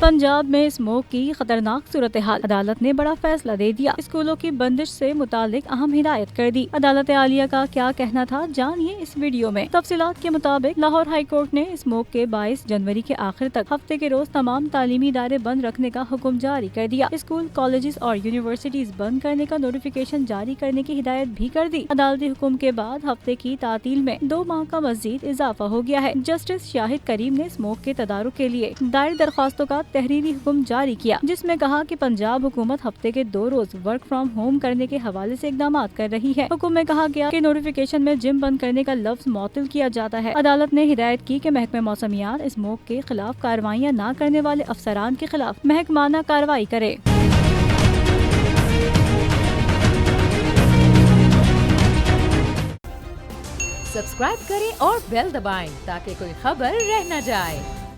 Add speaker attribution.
Speaker 1: پنجاب میں اسموک کی خطرناک صورتحال، عدالت نے بڑا فیصلہ دے دیا، اسکولوں کی بندش سے متعلق اہم ہدایت کر دی۔ عدالت عالیہ کا کیا کہنا تھا، جانیے اس ویڈیو میں۔ تفصیلات کے مطابق لاہور ہائی کورٹ نے اسموک کے 22 جنوری کے آخر تک ہفتے کے روز تمام تعلیمی ادارے بند رکھنے کا حکم جاری کر دیا۔ اسکول، کالجز اور یونیورسٹیز بند کرنے کا نوٹیفیکیشن جاری کرنے کی ہدایت بھی کر دی۔ عدالتی حکم کے بعد ہفتے کی تعطیل میں 2 ماہ کا مزید اضافہ ہو گیا ہے۔ جسٹس شاہد کریم نے اسموک کے تدارک کے لیے دائر درخواستوں کا تحریری حکم جاری کیا، جس میں کہا کہ پنجاب حکومت ہفتے کے 2 روز ورک فرام ہوم کرنے کے حوالے سے اقدامات کر رہی ہے۔ حکم میں کہا گیا کہ نوٹیفیکیشن میں جم بند کرنے کا لفظ معطل کیا جاتا ہے۔ عدالت نے ہدایت کی کہ محکمہ موسمیات اسموک کے خلاف کارروائیاں نہ کرنے والے افسران کے خلاف محکمانہ کارروائی کرے۔
Speaker 2: سبسکرائب کریں اور بیل دبائیں تاکہ کوئی خبر رہ نہ جائے۔